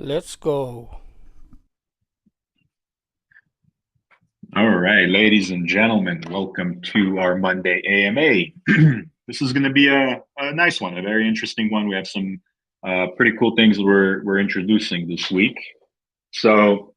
Let's go. All right, ladies and gentlemen, welcome to our Monday AMA. This is going to be a nice one, a very interesting one. We have some pretty cool things that we're introducing this week. So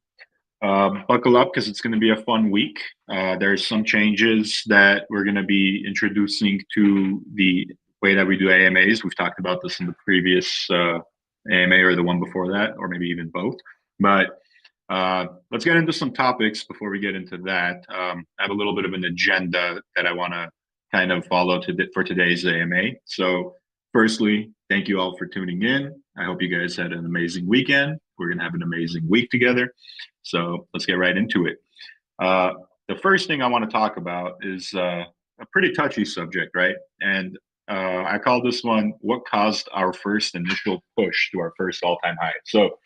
buckle up because it's going to be a fun week. There's some changes that we're going to be introducing to the way that we do AMAs. We've talked about this in the previous AMA or the one before that, or maybe even both. But let's get into some topics before we get into that. I have a little bit of an agenda that I want to kind of follow for today's AMA. So, firstly, thank you all for tuning in. I hope you guys had an amazing weekend. We're going to have an amazing week together. So, let's get right into it. Uh, the first thing I want to talk about is a pretty touchy subject, right? And I call this one What Caused Our First Initial Push to Our First All Time High. So,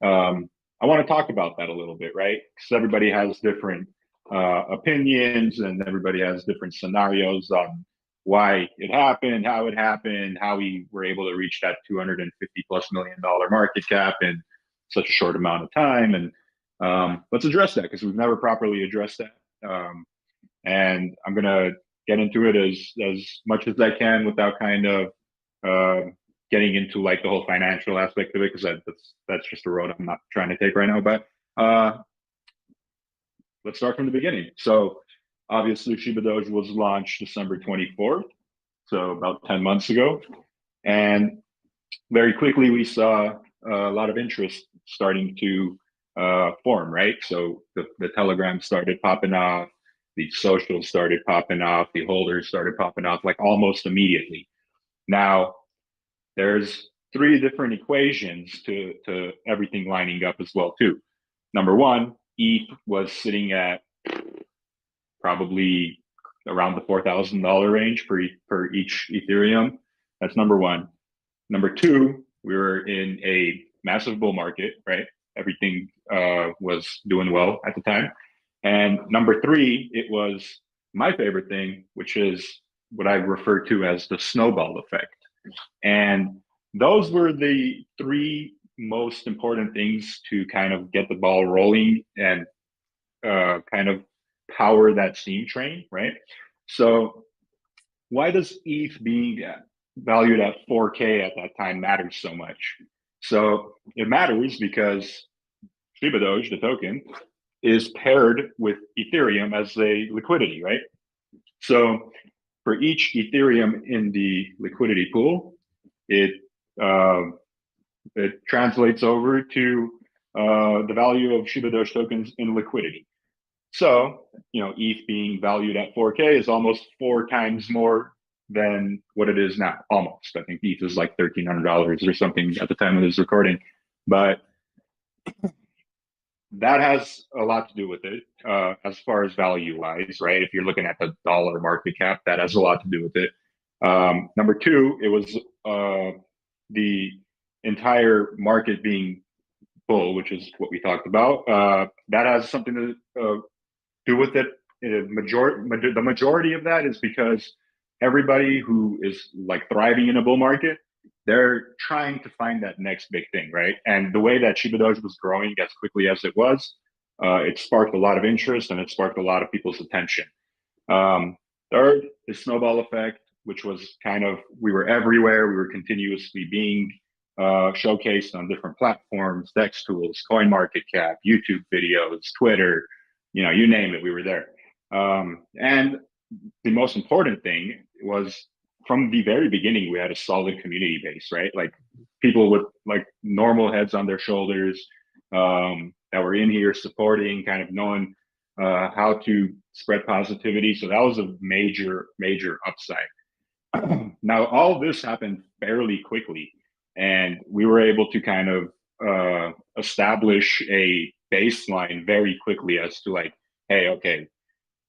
I want to talk about that a little bit, right? Because everybody has different opinions and everybody has different scenarios on why it happened, how we were able to reach that 250 plus $1 million market cap in such a short amount of time. And let's address that because we've never properly addressed that. And I'm going to get into it as much as I can without kind of uh, getting into like the whole financial aspect of it because that's just a road I'm not trying to take right now. But uh, let's start from the beginning. So obviously, Shibadoge was launched December 24th, so about 10 months ago, and very quickly we saw a lot of interest starting to form. Right, so the Telegram started popping off. The socials started popping off, the holders started popping off like almost immediately. Now, there's three different equations to everything lining up as well too. Number one, ETH was sitting at probably around the $4,000 range per each Ethereum. That's number one. Number two, we were in a massive bull market, right? Everything was doing well at the time. And number three, it was my favorite thing, which is what I refer to as the snowball effect. And those were the three most important things to kind of get the ball rolling and kind of power that steam train, right? So, why does ETH being valued at 4K at that time matter so much? So, it matters because Shibadoge, the token, is paired with Ethereum as a liquidity, right? So, for each Ethereum in the liquidity pool, it uh, it translates over to the value of Shiba Doge tokens in liquidity. So, ETH being valued at 4K is almost four times more than what it is now. Almost. I think ETH is like $1,300 or something at the time of this recording. But that has a lot to do with it as far as value wise, right? If you're looking at the dollar market cap, that has a lot to do with it. Number two, it was the entire market being bull, which is what we talked about. That has something to do with it. The majority of that is because everybody who is like thriving in a bull market, they're trying to find that next big thing, right? And the way that Shiba Doge was growing as quickly as it was, it sparked a lot of interest and it sparked a lot of people's attention. Third, the snowball effect, which was kind of we were everywhere. We were continuously being showcased on different platforms, DEX tools, Coin Market Cap, YouTube videos, Twitter, you name it, we were there. And the most important thing was from the very beginning, we had a solid community base, right? Like people with like normal heads on their shoulders that were in here supporting, kind of knowing how to spread positivity. So that was a major, major upside. Now, all this happened fairly quickly, and we were able to kind of establish a baseline very quickly as to like, hey, okay,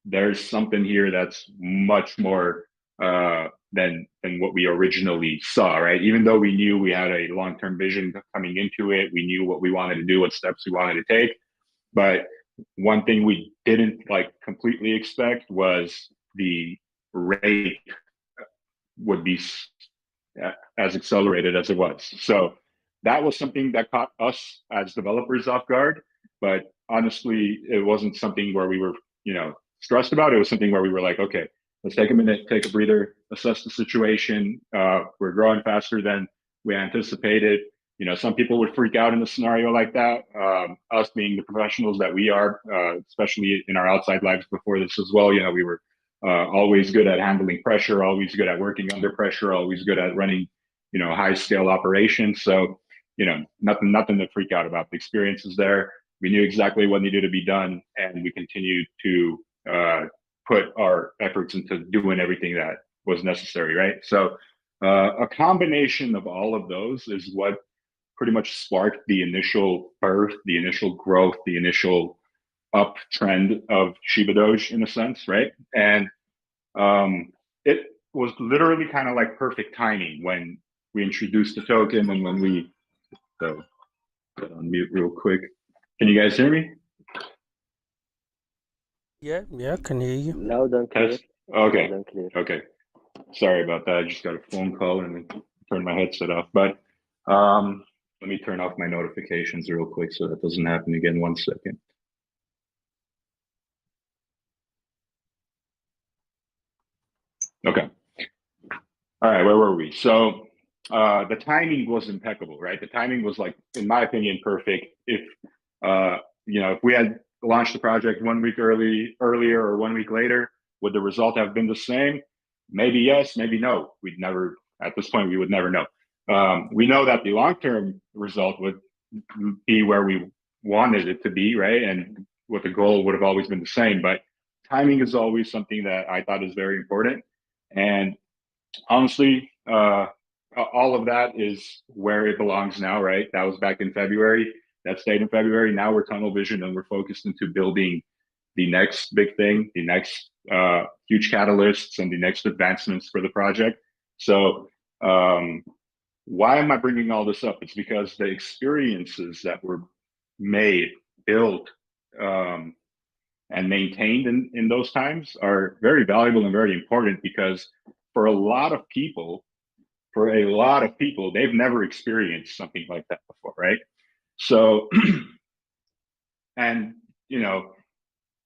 there's something here that's much more than what we originally saw, right? Even though we knew we had a long term vision coming into it, we knew what we wanted to do, what steps we wanted to take, but one thing we didn't like completely expect was the rate would be as accelerated as it was. So that was something that caught us as developers off guard. But honestly, it wasn't something where we were, stressed about. It was something where we were like, okay, let's take a minute, take a breather, assess the situation. We're growing faster than we anticipated. Some people would freak out in a scenario like that. Us being the professionals that we are, especially in our outside lives before this as well, we were always good at handling pressure, always good at working under pressure, always good at running, high scale operations. So, nothing to freak out about. The experience is there. We knew exactly what needed to be done, and we continued to put our efforts into doing everything that was necessary, right? So a combination of all of those is what pretty much sparked the initial birth, the initial growth, the initial uptrend of Shibadoge in a sense, right? And it was literally kind of like perfect timing when we introduced the token and when we, so get on mute real quick. Can you guys hear me? Yeah, can hear you. Loud and clear. Test? Okay. Loud and clear. Okay. Sorry about that. I just got a phone call and turned my headset off. But let me turn off my notifications real quick so that doesn't happen again. 1 second. Okay. All right, where were we? So the timing was impeccable, right? The timing was, like, in my opinion, perfect. If if we had launched the project 1 week earlier or 1 week later, would the result have been the same? Maybe yes, maybe no. We'd never, at this point, we would never know. We know that the long-term result would be where we wanted it to be, right? And what the goal would have always been the same. But timing is always something that I thought is very important. And honestly, all of that is where it belongs now, right? That was back in February. That stayed in February. Now we're tunnel vision and we're focused into building the next big thing, the next huge catalysts and the next advancements for the project. So why am I bringing all this up? It's because the experiences that were made, built, and maintained in those times are very valuable and very important, because for a lot of people, they've never experienced something like that before, right? So, and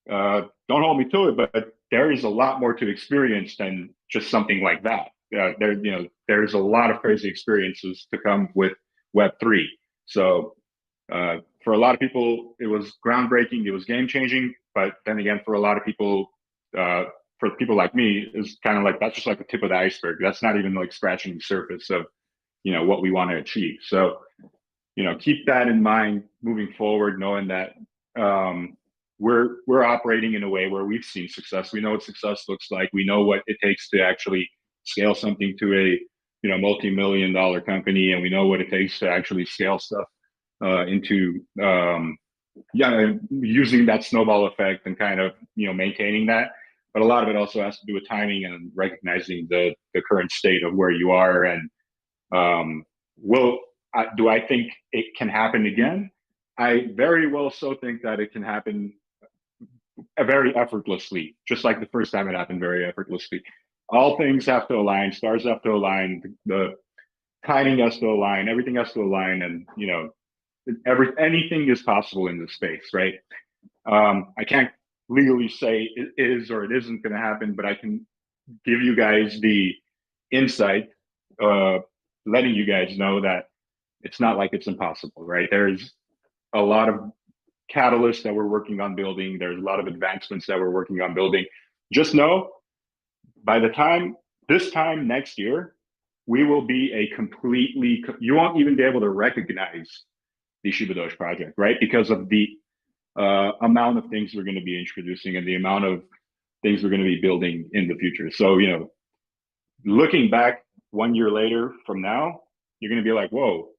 don't hold me to it, but there is a lot more to experience than just something like that. There's a lot of crazy experiences to come with Web3. So for a lot of people, it was groundbreaking, it was game changing. But then again, for a lot of people, for people like me, is kind of like, that's just like the tip of the iceberg. That's not even like scratching the surface of what we want to achieve. So keep that in mind moving forward, knowing that we're operating in a way where we've seen success. We know what success looks like. We know what it takes to actually scale something to a multi-million-dollar company, and we know what it takes to actually scale stuff into using that snowball effect and kind of maintaining that. But a lot of it also has to do with timing and recognizing the current state of where you are. And do I think it can happen again? I very well so think that it can happen very effortlessly, just like the first time it happened, very effortlessly. All things have to align, stars have to align, the timing has to align, everything has to align, and anything is possible in this space, right? I can't legally say it is or it isn't going to happen, but I can give you guys the insight, letting you guys know that it's not like it's impossible, right? There's a lot of catalysts that we're working on building. There's a lot of advancements that we're working on building. Just know, by this time next year, we will be you won't even be able to recognize the Shibadoge project, right? Because of the amount of things we're going to be introducing and the amount of things we're going to be building in the future. So, looking back 1 year later from now, you're going to be like, whoa,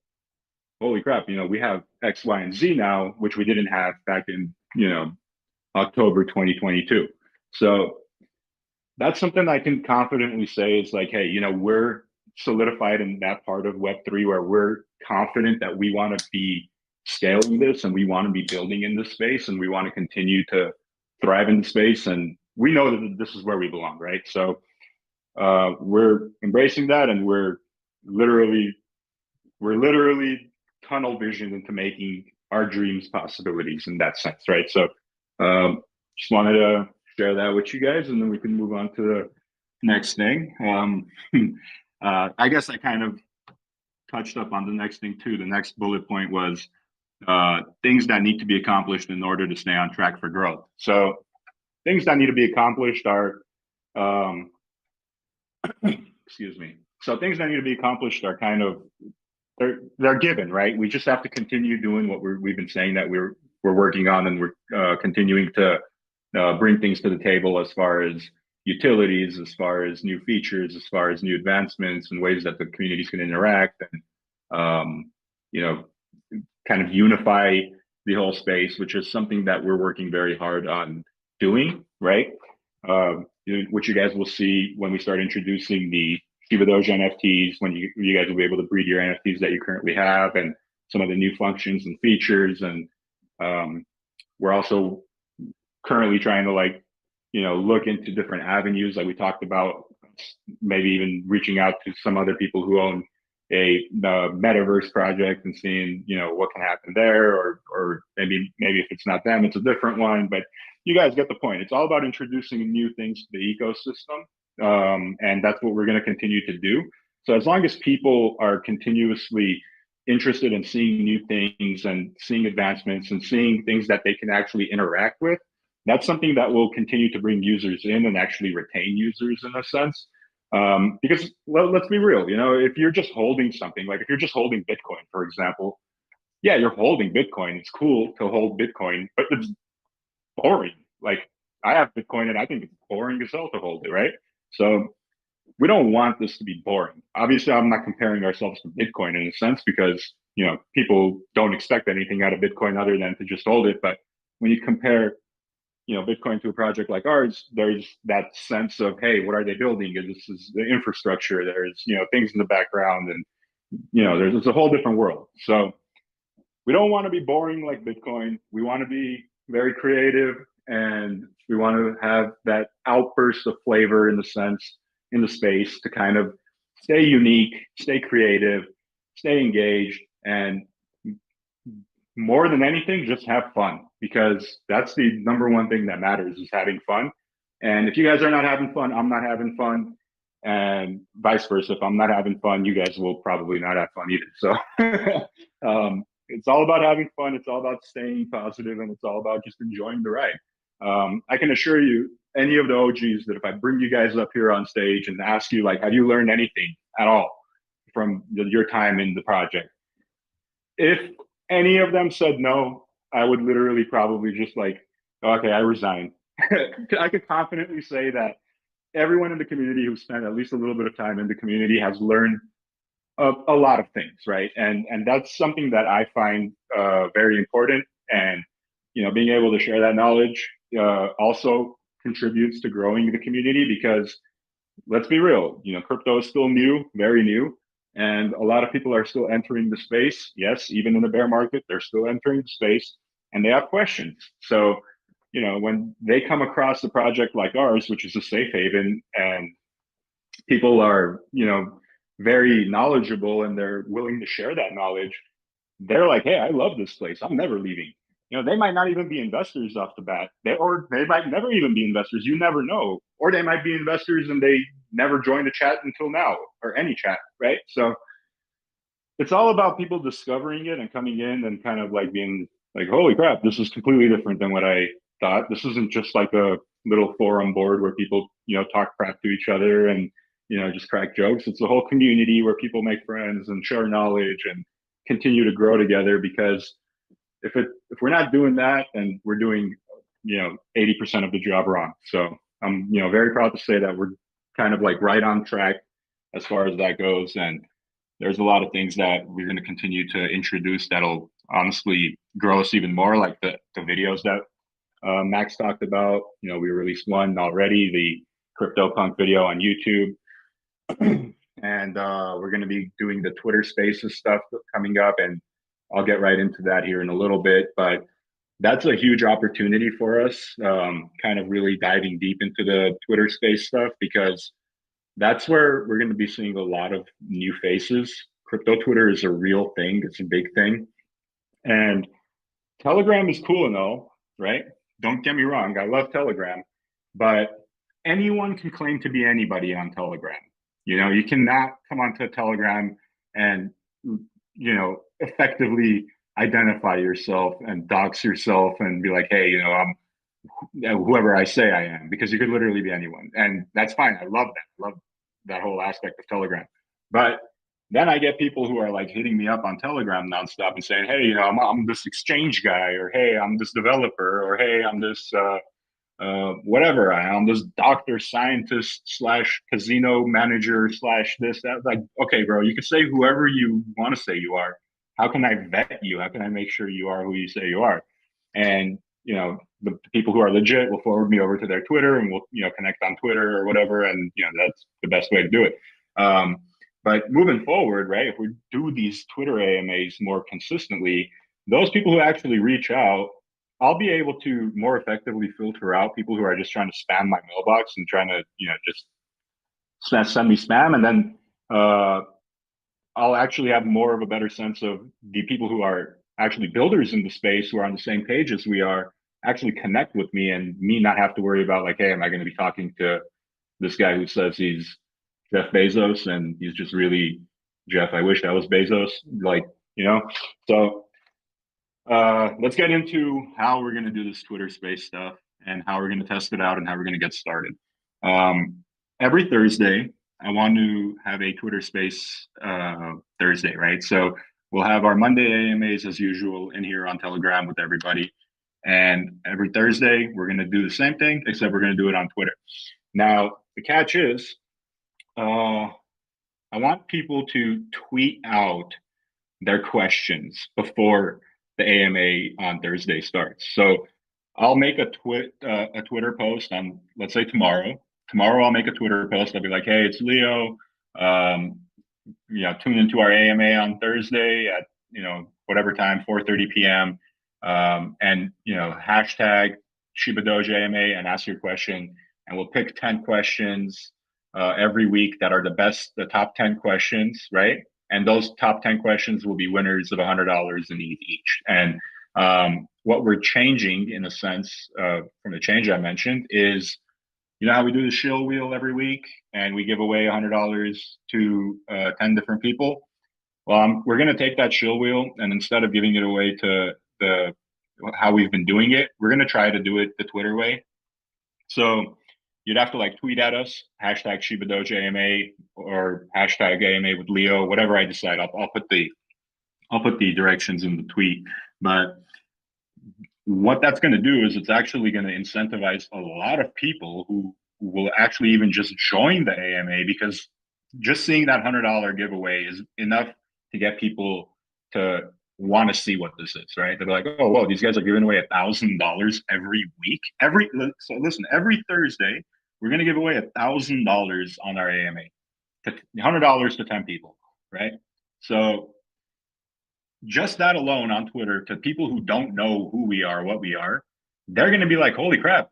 holy crap, we have X, Y, and Z now, which we didn't have back in, October 2022. So that's something I can confidently say is like, hey, we're solidified in that part of Web3 where we're confident that we want to be scaling this and we want to be building in this space and we want to continue to thrive in the space. And we know that this is where we belong, right? So we're embracing that, and we're literally tunnel vision into making our dreams possibilities in that sense, right? So just wanted to share that with you guys, and then we can move on to the next thing. I guess I kind of touched up on the next thing too. The next bullet point was things that need to be accomplished in order to stay on track for growth. So things that need to be accomplished are, excuse me. So things that need to be accomplished are kind of, they're given, right? We just have to continue doing what we've been saying that we're working on, and we're continuing to bring things to the table as far as utilities, as far as new features, as far as new advancements and ways that the communities can interact and, kind of unify the whole space, which is something that we're working very hard on doing, right? Which you guys will see when we start introducing the Shibadoge NFTs, when you guys will be able to breed your NFTs that you currently have, and some of the new functions and features. And we're also currently trying to look into different avenues, like we talked about, maybe even reaching out to some other people who own a metaverse project and seeing what can happen there, or maybe if it's not them, it's a different one. But you guys get the point. It's all about introducing new things to the ecosystem, and that's what we're going to continue to do. So as long as people are continuously interested in seeing new things and seeing advancements and seeing things that they can actually interact with, that's something that will continue to bring users in and actually retain users in a sense. Because, well, let's be real, if you're just holding something, like if you're just holding Bitcoin, for example, yeah, you're holding Bitcoin. It's cool to hold Bitcoin, but it's boring. Like, I have Bitcoin and I think it's boring as hell to hold it, right? So we don't want this to be boring. Obviously, I'm not comparing ourselves to Bitcoin in a sense, because, people don't expect anything out of Bitcoin other than to just hold it. But when you compare Bitcoin to a project like ours, there's that sense of, hey, what are they building? This is the infrastructure. There's, things in the background, and, there's a whole different world. So we don't want to be boring like Bitcoin. We want to be very creative, and we want to have that outburst of flavor in the space to kind of stay unique, stay creative, stay engaged, and more than anything, just have fun, because that's the number one thing that matters, is having fun. And if you guys are not having fun, I'm not having fun, and vice versa. If I'm not having fun, you guys will probably not have fun either. So it's all about having fun. It's all about staying positive, and it's all about just enjoying the ride. I can assure you, any of the OGs, that if I bring you guys up here on stage and ask you, like, have you learned anything at all from your time in the project? If any of them said no, I would literally probably just okay, I resign. I could confidently say that everyone in the community who spent at least a little bit of time in the community has learned a lot of things, right? And that's something that I find very important. And being able to share that knowledge also contributes to growing the community, because let's be real, crypto is still new, very new. And a lot of people are still entering the space. Yes, even in the bear market, they're still entering the space, and they have questions. So, when they come across a project like ours, which is a safe haven, and people are, very knowledgeable and they're willing to share that knowledge, they're like, hey, I love this place. I'm never leaving. They might not even be investors off the bat, or they might never even be investors. You never know. Or they might be investors and they never joined a chat until now, or any chat, right? So it's all about people discovering it and coming in and kind of being like, holy crap, this is completely different than what I thought. This isn't just like a little forum board where people, talk crap to each other and, just crack jokes. It's a whole community where people make friends and share knowledge and continue to grow together. Because if we're not doing that, then we're doing 80% of the job wrong. So I'm very proud to say that we're kind of right on track as far as that goes. And there's a lot of things that we're going to continue to introduce that'll honestly grow us even more, like the videos that Max talked about. We released one already, the CryptoPunk video on YouTube. And we're going to be doing the Twitter Spaces stuff coming up, and I'll get right into that here in a little bit. But that's a huge opportunity for us, kind of really diving deep into the Twitter Space stuff, because that's where we're going to be seeing a lot of new faces crypto Twitter is a real thing. It's a big thing. And Telegram is cool and all, right? Don't get me wrong. I love Telegram, but anyone can claim to be anybody on Telegram. You cannot come onto Telegram and, effectively identify yourself and dox yourself and be like, hey, I'm whoever I say I am, because you could literally be anyone. And that's fine. I love that. I love that whole aspect of Telegram. But then I get people who are like hitting me up on Telegram nonstop and saying, hey, I'm this exchange guy, or hey, I'm this developer, or hey, I'm this whatever I am, this doctor, scientist slash casino manager slash this, that. Like, okay, bro, you can say whoever you want to say you are. How can I vet you? How can I make sure you are who you say you are? And the people who are legit will forward me over to their Twitter, and we'll connect on Twitter or whatever, and that's the best way to do it. But moving forward, right, if we do these Twitter AMAs more consistently, those people who actually reach out, I'll be able to more effectively filter out people who are just trying to spam my mailbox and trying to just send me spam, and then I'll actually have more of a better sense of the people who are actually builders in the space, who are on the same page as we are, actually connect with me, and me not have to worry about like, hey, am I going to be talking to this guy who says he's Jeff Bezos and he's just really Jeff. I wish I was Bezos. Like, so let's get into how we're going to do this Twitter space stuff and how we're going to test it out and how we're going to get started. Every Thursday, I want to have a Twitter space Thursday, right? So we'll have our Monday AMAs as usual in here on Telegram with everybody. And every Thursday, we're going to do the same thing, except we're going to do it on Twitter. Now, the catch is, I want people to tweet out their questions before the AMA on Thursday starts. So I'll make a Twitter post on, let's say tomorrow. Tomorrow I'll make a Twitter post. I'll be like, hey, it's Leo. Tune into our AMA on Thursday at whatever time, 4:30 p.m. And hashtag Shibadoge AMA and ask your question. And we'll pick 10 questions every week that are the top 10 questions, right? And those top 10 questions will be winners of $100 in each. And what we're changing, in a sense, from the change I mentioned, is how we do the shill wheel every week and we give away $100 to 10 different people. Well, we're going to take that shill wheel, and instead of giving it away to how we've been doing it, we're going to try to do it the Twitter way. So you'd have to tweet at us, hashtag Shibadoge AMA or hashtag AMA with Leo, whatever I decide. I'll put the directions in the tweet. But what that's going to do is it's actually going to incentivize a lot of people who will actually even just join the AMA, because just seeing that $100 giveaway is enough to get people to want to see what this is, right? They'll be like, oh, well, these guys are giving away $1,000 every week. So listen, every Thursday, we're going to give away $1,000 on our AMA, $100 to 10 people, right? So just that alone on Twitter, to people who don't know who we are, what we are, they're going to be like, holy crap,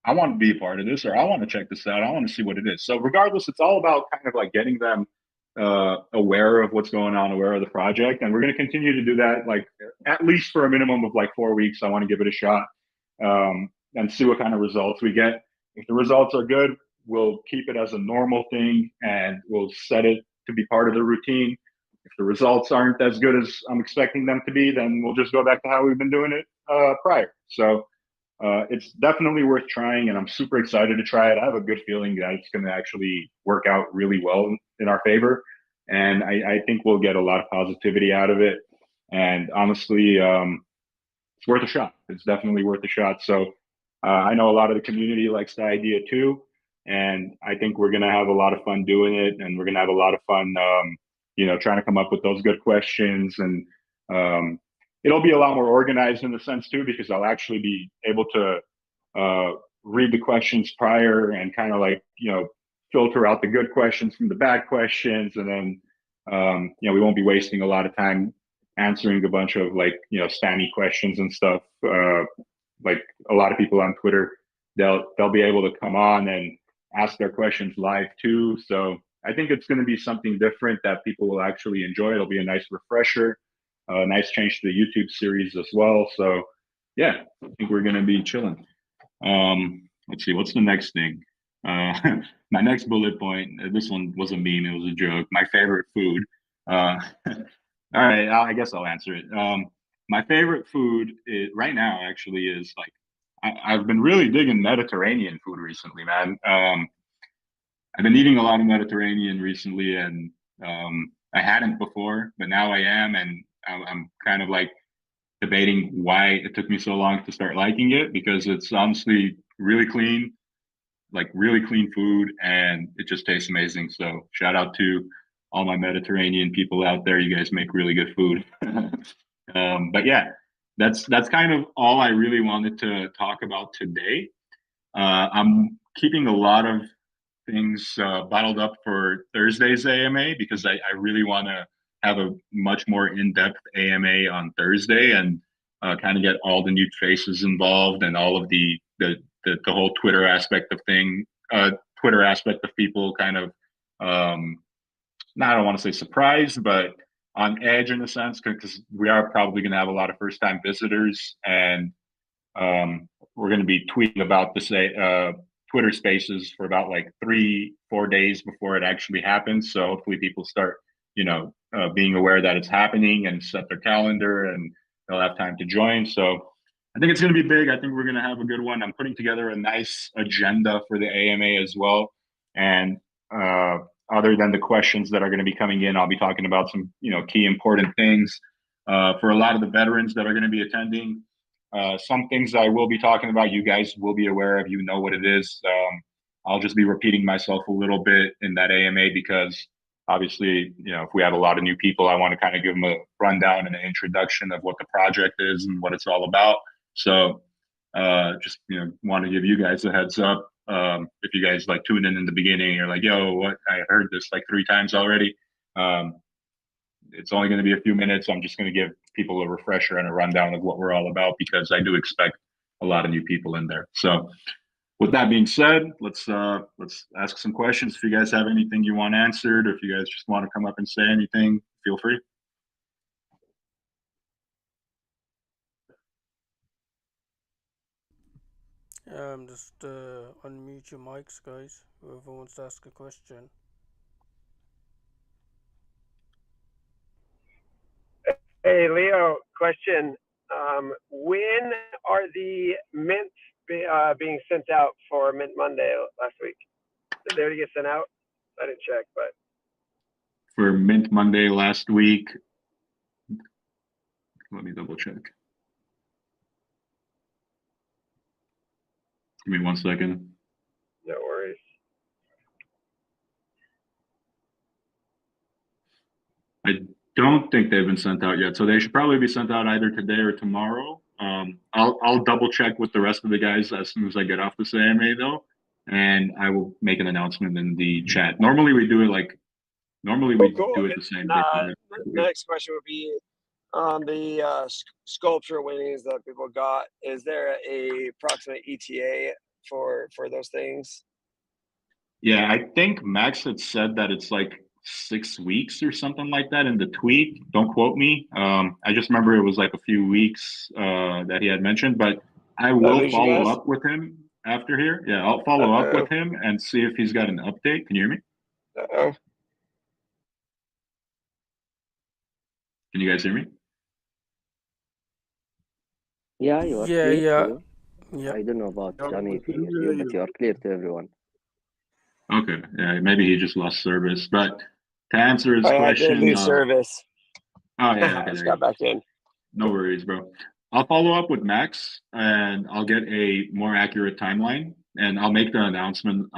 I want to be a part of this, or I want to check this out. I want to see what it is. So regardless, it's all about kind of getting them aware of what's going on, aware of the project. And we're going to continue to do that, at least for a minimum of 4 weeks. I want to give it a shot and see what kind of results we get. If the results are good, we'll keep it as a normal thing and we'll set it to be part of the routine. If the results aren't as good as I'm expecting them to be, then we'll just go back to how we've been doing it prior. So it's definitely worth trying, and I'm super excited to try it. I have a good feeling that it's going to actually work out really well in our favor, and I think we'll get a lot of positivity out of it. And honestly, it's worth a shot. It's definitely worth a shot. So I know a lot of the community likes the idea too, and I think we're going to have a lot of fun doing it, and we're going to have a lot of fun trying to come up with those good questions. And it'll be a lot more organized in the sense too, because I'll actually be able to read the questions prior and kind of filter out the good questions from the bad questions. And then, we won't be wasting a lot of time answering a bunch of spammy questions and stuff. Like a lot of people on Twitter, they'll be able to come on and ask their questions live too. So I think it's going to be something different that people will actually enjoy. It'll be a nice refresher, a nice change to the YouTube series as well. So yeah, I think we're going to be chilling. Let's see, what's the next thing? My next bullet point, this one was a meme, it was a joke. My favorite food. All right, I guess I'll answer it. My favorite food right now actually is like, I've been really digging Mediterranean food recently, man. I've been eating a lot of Mediterranean recently, and I hadn't before, but now I am, and I'm kind of like debating why it took me so long to start liking it, because it's honestly really clean, like really clean food, and it just tastes amazing. So shout out to all my Mediterranean people out there. You guys make really good food. But yeah, that's kind of all I really wanted to talk about today. I'm keeping a lot of things bottled up for Thursday's AMA, because I really want to have a much more in-depth AMA on Thursday, and kind of get all the new faces involved, and all of the whole Twitter aspect of Twitter aspect of people kind of, not, I don't want to say surprised, but on edge in a sense, because we are probably going to have a lot of first-time visitors, and we're going to be tweeting about this Twitter Spaces for about like 3-4 days before it actually happens. So hopefully people start, being aware that it's happening and set their calendar, and they'll have time to join. So I think it's going to be big. I think we're going to have a good one. I'm putting together a nice agenda for the AMA as well. And other than the questions that are going to be coming in, I'll be talking about some, key important things for a lot of the veterans that are going to be attending. Some things I will be talking about, you guys will be aware of, what it is. I'll just be repeating myself a little bit in that AMA, because obviously, if we have a lot of new people, I want to kind of give them a rundown and an introduction of what the project is and what it's all about. So just, want to give you guys a heads up. If you guys like tune in the beginning, you're like, yo, what? I heard this like 3 times already. It's only going to be a few minutes. I'm just going to give people a refresher and a rundown of what we're all about, because I do expect a lot of new people in there. So with that being said, let's ask some questions. If you guys have anything you want answered, or if you guys just want to come up and say anything, feel free. Just unmute your mics, guys. Whoever wants to ask a question. Hey, Leo, question. When are the mints being sent out for Mint Monday last week? Did they already get sent out? I didn't check, but. For Mint Monday last week, let me double check. Give me 1 second. No worries. I don't think they've been sent out yet, so they should probably be sent out either today or tomorrow. I'll double check with the rest of the guys as soon as I get off this AMA though, and I will make an announcement in the chat. Normally we do it do it the same day. The next question would be on the sculpture winnings that people got. Is there a approximate ETA for those things? Yeah, I think Max had said that it's like 6 weeks or something like that in the tweet. Don't quote me. I just remember it was like a few weeks that he had mentioned, but I will follow up with him after here. Yeah, I'll follow up with him and see if he's got an update. Can you hear me? Can you guys hear me? Yeah, you are Yeah, clear. yeah. Yeah. I don't know about Johnny if he hears you, but you are clear to everyone. Okay, yeah, maybe he just lost service. But to answer his I question, did lose service. Oh yeah, okay, I just got back in. No worries, bro. I'll follow up with Max, and I'll get a more accurate timeline, and I'll make the announcement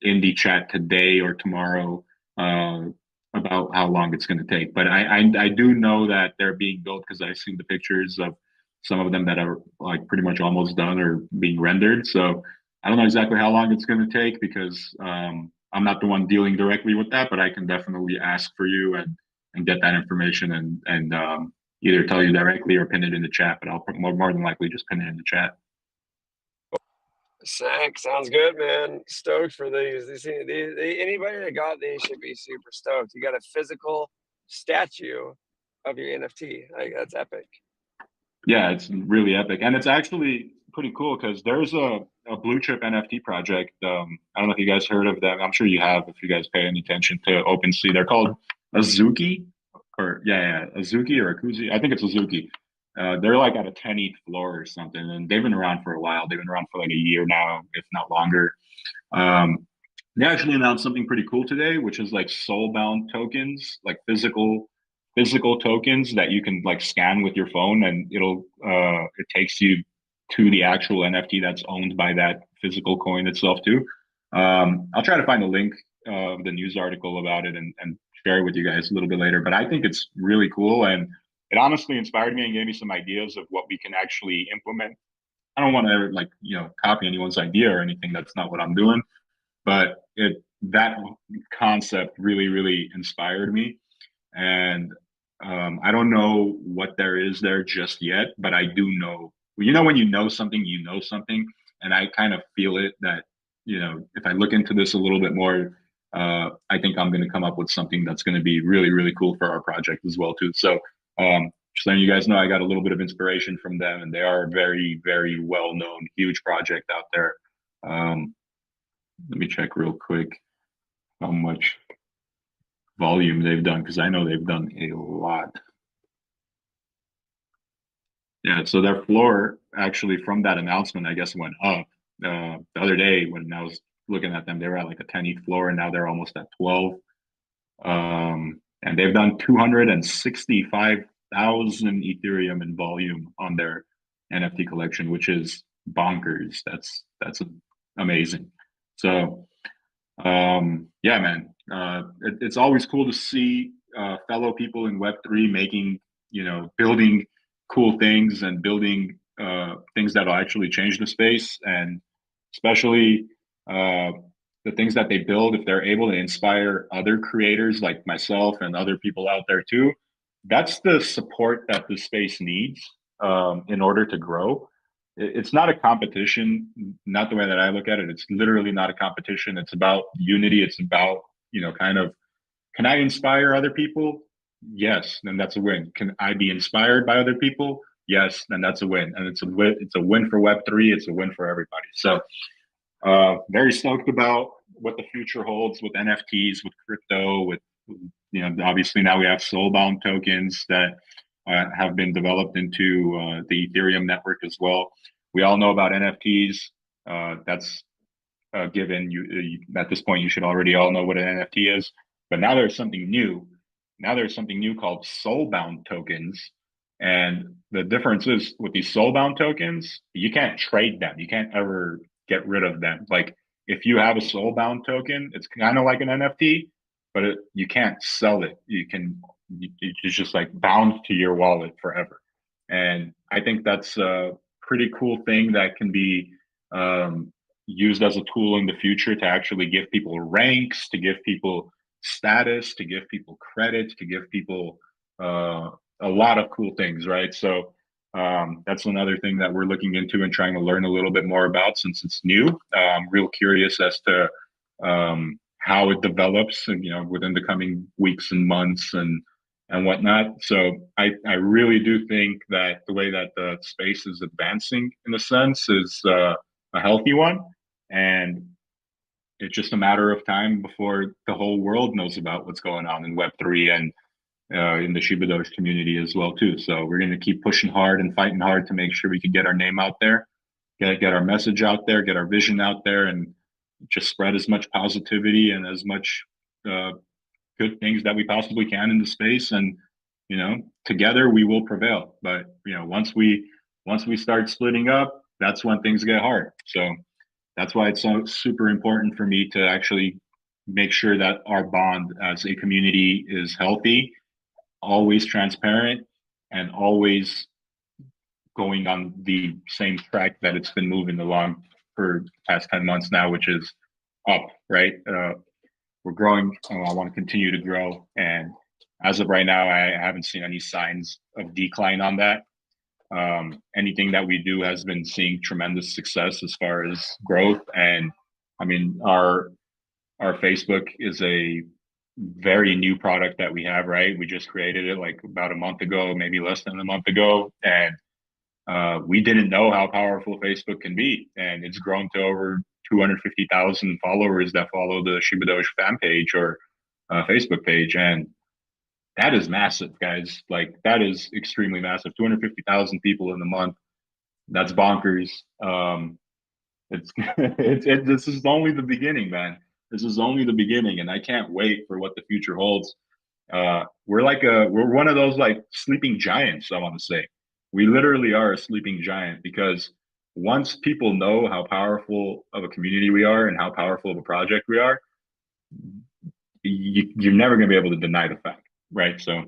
in the chat today or tomorrow about how long it's going to take. But I do know that they're being built, because I've seen the pictures of some of them that are like pretty much almost done or being rendered. So I don't know exactly how long it's going to take, because I'm not the one dealing directly with that, but I can definitely ask for you and get that information and either tell you directly or pin it in the chat. But I'll more than likely just pin it in the chat. Sick. Sounds good, man. Stoked for these. Anybody that got these should be super stoked. You got a physical statue of your NFT. Like, that's epic. Yeah, it's really epic, and it's actually pretty cool because there's a blue chip NFT project. I don't know if you guys heard of them. I'm sure you have if you guys pay any attention to OpenSea. They're called Azuki, or yeah, Azuki or Akuzi. I think it's Azuki. They're like at a 10th floor or something, and they've been around for a while. They've been around for like a year now, if not longer. Um, they actually announced something pretty cool today, which is like soul-bound tokens, like physical tokens that you can like scan with your phone, and it takes you to the actual NFT that's owned by that physical coin itself too. I'll try to find a link of the news article about it and share it with you guys a little bit later. But I think it's really cool, and it honestly inspired me and gave me some ideas of what we can actually implement. I don't want to like copy anyone's idea or anything. That's not what I'm doing. But that concept really inspired me, and I don't know what there is there just yet, but I do know. When you know something, and I kind of feel it that if I look into this a little bit more, I think I'm going to come up with something that's going to be really cool for our project as well too. So just letting you guys know, I got a little bit of inspiration from them, and they are a very well known, huge project out there. Let me check real quick how much volume they've done, because I know they've done a lot. Yeah, so their floor actually from that announcement, I guess, went up. The other day when I was looking at them, they were at like a 10th floor, and now they're almost at 12. And they've done 265,000 Ethereum in volume on their NFT collection, which is bonkers. That's amazing. So yeah, man, it's always cool to see fellow people in Web3 making, building cool things and building things that will actually change the space, and especially the things that they build, if they're able to inspire other creators like myself and other people out there too. That's the support that the space needs in order to grow. It's not a competition, not the way that I look at it. It's literally not a competition. It's about unity. It's about, kind of, can I inspire other people? Yes, then that's a win. Can I be inspired by other people? Yes, then that's a win. And it's a win for Web3. It's a win for everybody. So very stoked about what the future holds with NFTs, with crypto, with, obviously now we have soul-bound tokens that have been developed into the Ethereum network as well. We all know about NFTs. That's given. You at this point, you should already all know what an NFT is. But now there's something new. Now there's something new called soul-bound tokens. And the difference is with these soul-bound tokens, you can't trade them. You can't ever get rid of them. Like if you have a soul-bound token, it's kind of like an NFT, but you can't sell it. It's just like bound to your wallet forever. And I think that's a pretty cool thing that can be used as a tool in the future to actually give people ranks, to give people status, to give people credit, to give people a lot of cool things, right? So that's another thing that we're looking into and trying to learn a little bit more about since it's new. I'm real curious as to how it develops, and within the coming weeks and months and whatnot. So I really do think that the way that the space is advancing, in a sense, is a healthy one, and it's just a matter of time before the whole world knows about what's going on in Web3 and in the Shibadoge community as well too. So we're going to keep pushing hard and fighting hard to make sure we can get our name out there, get our message out there, get our vision out there, and just spread as much positivity and as much good things that we possibly can in the space. And together we will prevail. But once we start splitting up, that's when things get hard. So that's why it's so super important for me to actually make sure that our bond as a community is healthy, always transparent, and always going on the same track that it's been moving along for the past 10 months now, which is up, right? We're growing, and I want to continue to grow. And as of right now, I haven't seen any signs of decline on that. Anything that we do has been seeing tremendous success as far as growth. And I mean, our Facebook is a very new product that we have, right? We just created it like about a month ago, maybe less than a month ago. And we didn't know how powerful Facebook can be. And it's grown to over 250,000 followers that follow the Shibadoge fan page or Facebook page. And that is massive, guys. Like, that is extremely massive. 250,000 people in a month. That's bonkers. This is only the beginning, man. This is only the beginning, and I can't wait for what the future holds. We're one of those like sleeping giants, I want to say. We literally are a sleeping giant because once people know how powerful of a community we are and how powerful of a project we are, you're never going to be able to deny the fact, right? So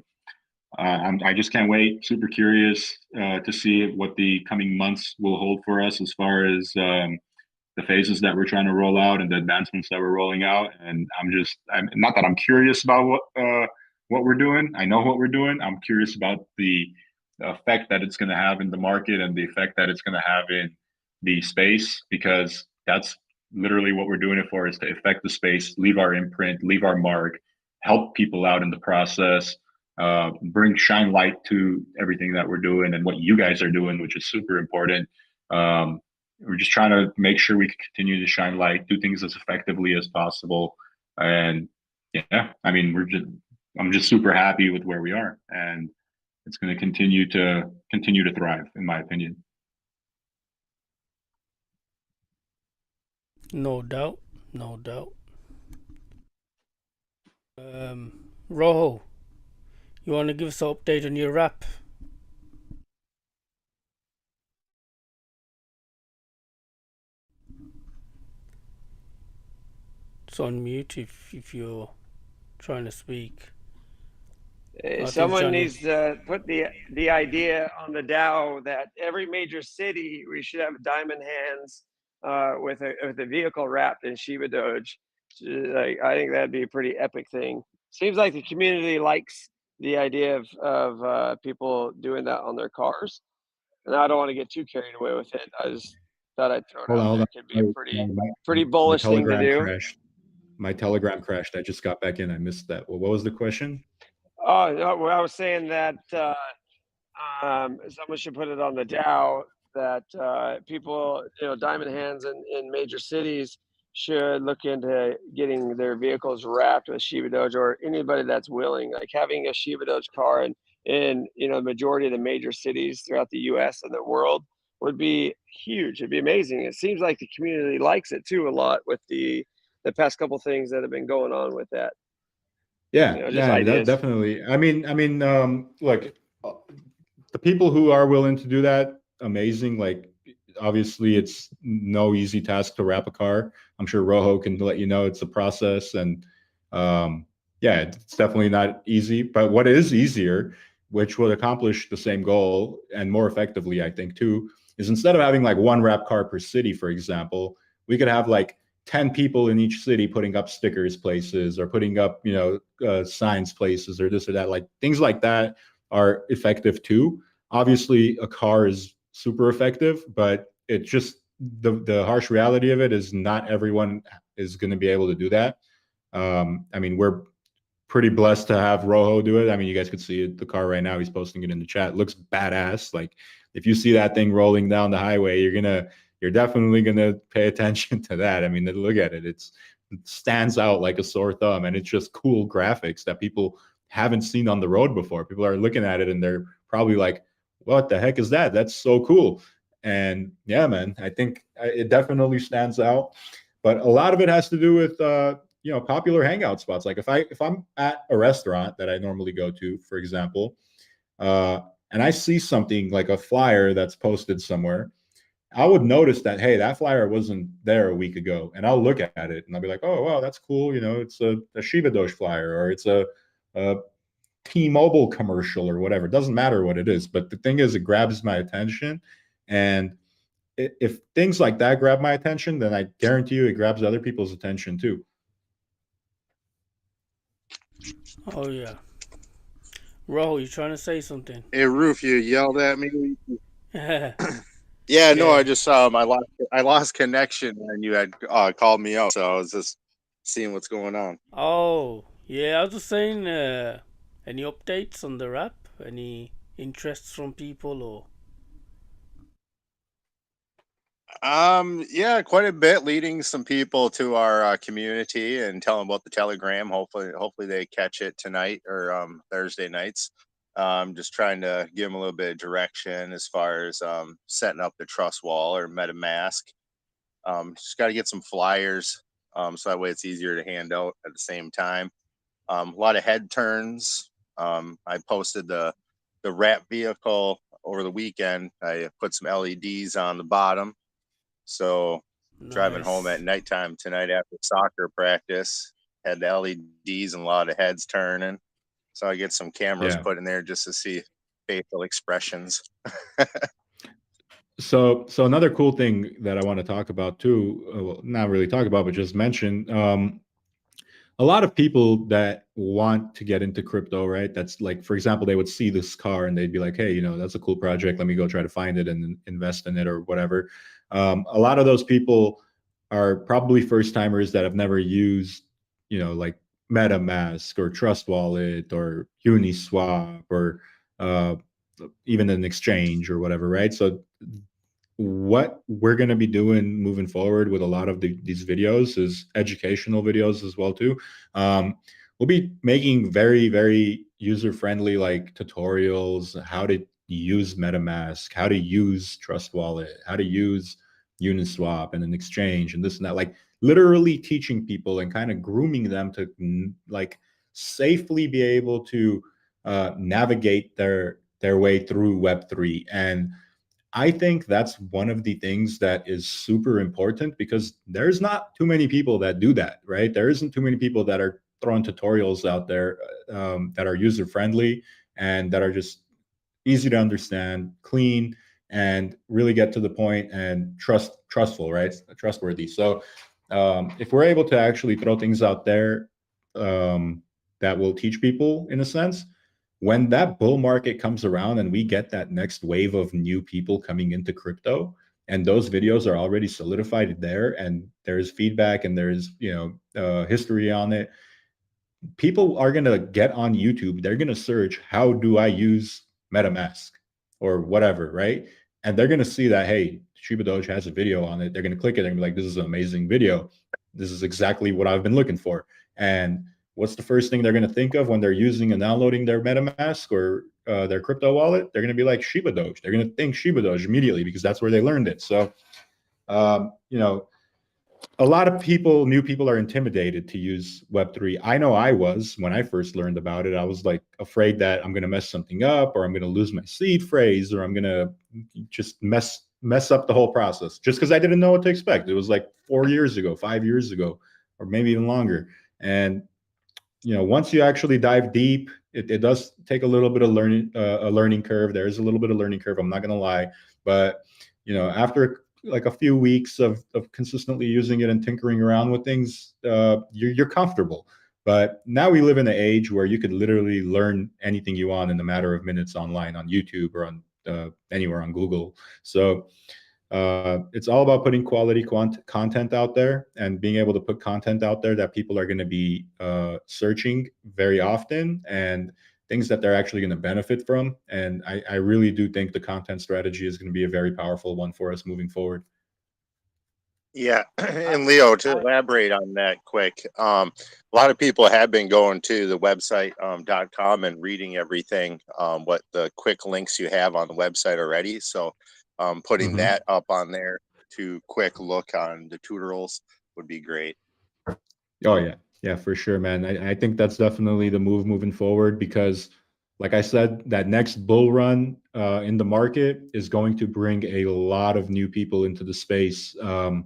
I just can't wait. Super curious to see what the coming months will hold for us as far as the phases that we're trying to roll out and the advancements that we're rolling out. And I'm not that I'm curious about what we're doing. I know what we're doing. I'm curious about the effect that it's going to have in the market and the effect that it's going to have in the space, because that's literally what we're doing it for, is to affect the space, leave our imprint, leave our mark, help people out in the process, shine light to everything that we're doing and what you guys are doing, which is super important. We're just trying to make sure we can continue to shine light, do things as effectively as possible. And yeah, I mean, I'm just super happy with where we are, and it's going to continue to thrive, in my opinion. No doubt. Rojo, you want to give us an update on your rap? It's on mute if you're trying to speak. Someone needs to put the idea on the DAO that every major city we should have diamond hands with a vehicle wrapped in Shiba Doge. I think that'd be a pretty epic thing. Seems like the community likes the idea of people doing that on their cars, and I don't want to get too carried away with it. I just thought I'd throw it out there. It could be a pretty bullish thing to do. My Telegram crashed. I just got back in. I missed that. Well, what was the question? Oh, no, well, I was saying that someone should put it on the DAO that people, diamond hands in major cities should look into getting their vehicles wrapped with Shiba Doge, or anybody that's willing, like having a Shiba Doge car in the majority of the major cities throughout the U.S. and the world would be huge. It'd be amazing. It seems like the community likes it too a lot with the past couple things that have been going on with that. Yeah, definitely. I mean, look, the people who are willing to do that, amazing. Like, obviously, it's no easy task to wrap a car. I'm sure Rojo can let you know it's a process, and yeah, it's definitely not easy. But what is easier, which would accomplish the same goal and more effectively, I think, too, is instead of having like one wrap car per city, for example, we could have like 10 people in each city putting up stickers places, or putting up, signs places, or this or that. Like, things like that are effective too. Obviously, a car is super effective, but it just, the harsh reality of it is not everyone is going to be able to do that. I mean, we're pretty blessed to have Rojo do it. I mean, you guys could see it, the car right now. He's posting it in the chat. It looks badass. Like, if you see that thing rolling down the highway, you're definitely going to pay attention to that. I mean, look at it. It stands out like a sore thumb, and it's just cool graphics that people haven't seen on the road before. People are looking at it and they're probably like, what the heck is that? That's so cool. And yeah, man, I think it definitely stands out. But a lot of it has to do with, popular hangout spots. Like, if I'm at a restaurant that I normally go to, for example, and I see something like a flyer that's posted somewhere, I would notice that, hey, that flyer wasn't there a week ago. And I'll look at it and I'll be like, oh, wow, that's cool. It's a Shiba Doge flyer, or it's a T-Mobile commercial, or whatever. It doesn't matter what it is. But the thing is, it grabs my attention. And if things like that grab my attention, then I guarantee you it grabs other people's attention too. Oh, yeah. Ro, you trying to say something? Hey, Roof, you yelled at me Yeah, no, I just I lost connection when you had called me out, so I was just seeing what's going on. Oh, yeah, I was just saying, any updates on the app? Any interests from people or? Yeah, quite a bit. Leading some people to our community and telling about the Telegram. Hopefully they catch it tonight or Thursday nights. Just trying to give them a little bit of direction as far as setting up the trust wall or MetaMask. Just got to get some flyers, so that way it's easier to hand out at the same time. A lot of head turns. I posted the wrap vehicle over the weekend. I put some LEDs on the bottom. So driving home at Nice. nighttime tonight after soccer practice, had the LEDs and a lot of heads turning. So I get some cameras put in there just to see facial expressions. So another cool thing that I want to talk about too, well, not really talk about, but just mention, a lot of people that want to get into crypto, right? That's like, for example, they would see this car and they'd be like, hey, that's a cool project. Let me go try to find it and invest in it or whatever. A lot of those people are probably first timers that have never used, like MetaMask or Trust Wallet or Uniswap or even an exchange or whatever, right? So what we're going to be doing moving forward with a lot of these videos is educational videos as well too. We'll be making very, very user-friendly like tutorials, how to use MetaMask, how to use Trust Wallet, how to use Uniswap and an exchange and this and that, like literally teaching people and kind of grooming them to like safely be able to navigate their way through Web3. And I think that's one of the things that is super important because there's not too many people that do that, right? There isn't too many people that are throwing tutorials out there that are user friendly and that are just easy to understand, clean, and really get to the point and trustful, right? Trustworthy. So if we're able to actually throw things out there that will teach people in a sense, when that bull market comes around and we get that next wave of new people coming into crypto and those videos are already solidified there and there's feedback and there's history on it, people are going to get on YouTube, they're going to search how do I use MetaMask or whatever, right? And they're going to see that, hey, Shibadoge has a video on it. They're going to click it and be like, this is an amazing video, this is exactly what I've been looking for. And what's the first thing they're going to think of when they're using and downloading their MetaMask or their crypto wallet? They're going to be like Shibadoge. They're going to think Shibadoge immediately because that's where they learned it. So, a lot of new people are intimidated to use Web3. I know I was when I first learned about it. I was like afraid that I'm going to mess something up or I'm going to lose my seed phrase or I'm going to just mess up the whole process just because I didn't know what to expect. It was like 4 years ago, 5 years ago, or maybe even longer. And once you actually dive deep, it does take a little bit of a learning curve. There is a little bit of learning curve. I'm not going to lie, but after like a few weeks of consistently using it and tinkering around with things, you're comfortable. But now we live in an age where you could literally learn anything you want in a matter of minutes online on YouTube or on anywhere on Google. So it's all about putting quality content out there and being able to put content out there that people are going to be searching very often and things that they're actually going to benefit from. And I really do think the content strategy is going to be a very powerful one for us moving forward. Yeah, and Leo, to elaborate on that quick, a lot of people have been going to the website .com and reading everything, what the quick links you have on the website already. So putting that up on there to quick look on the tutorials would be great. Oh yeah, for sure, man. I think that's definitely the move moving forward because, like I said, that next bull run in the market is going to bring a lot of new people into the space. I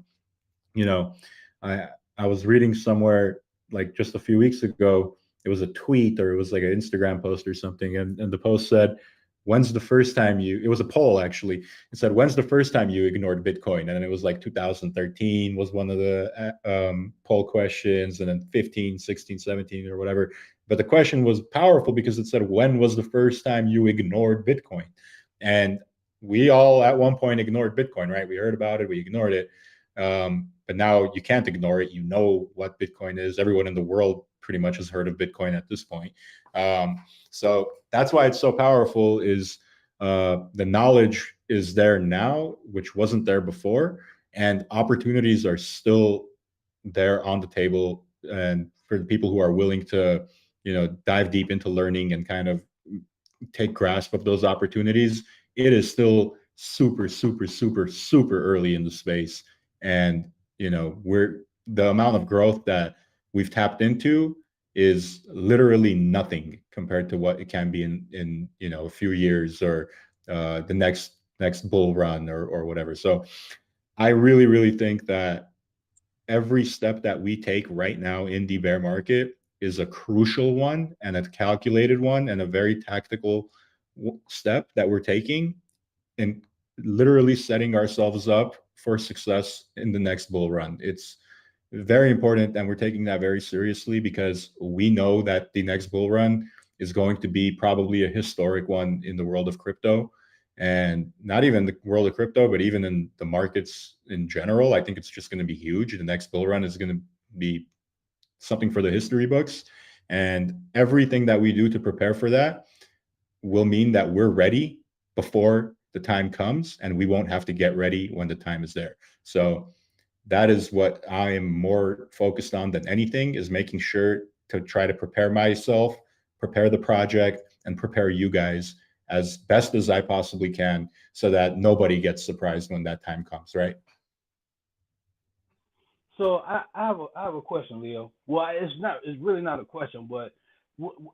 was reading somewhere like just a few weeks ago, it was a tweet or it was like an Instagram post or something, and the post said, when's the first time it was a poll actually. It said, when's the first time you ignored Bitcoin? And then it was like 2013 was one of the poll questions, and then 15, 16, 17 or whatever. But the question was powerful because it said, when was the first time you ignored Bitcoin? And we all at one point ignored Bitcoin, right? We heard about it, we ignored it. But now you can't ignore it. You know what Bitcoin is. Everyone in the world pretty much has heard of Bitcoin at this point. So that's why it's so powerful, is the knowledge is there now, which wasn't there before, and opportunities are still there on the table. And for the people who are willing to, dive deep into learning and kind of take grasp of those opportunities, it is still super, super, super, super early in the space. And, the amount of growth that we've tapped into is literally nothing compared to what it can be in a few years, or the next bull run, or whatever. So I really, really think that every step that we take right now in the bear market is a crucial one, and a calculated one, and a very tactical step that we're taking, and literally setting ourselves up for success in the next bull run. It's very important, and we're taking that very seriously, because we know that the next bull run is going to be probably a historic one in the world of crypto. And not even the world of crypto, but even in the markets in general. I think it's just going to be huge. The next bull run is going to be something for the history books. And everything that we do to prepare for that will mean that we're ready before the time comes, and we won't have to get ready when the time is there. So that is what I am more focused on than anything, is making sure to try to prepare myself, prepare the project, and prepare you guys as best as I possibly can, so that nobody gets surprised when that time comes, right? So I have a question, Leo. Well, it's really not a question, but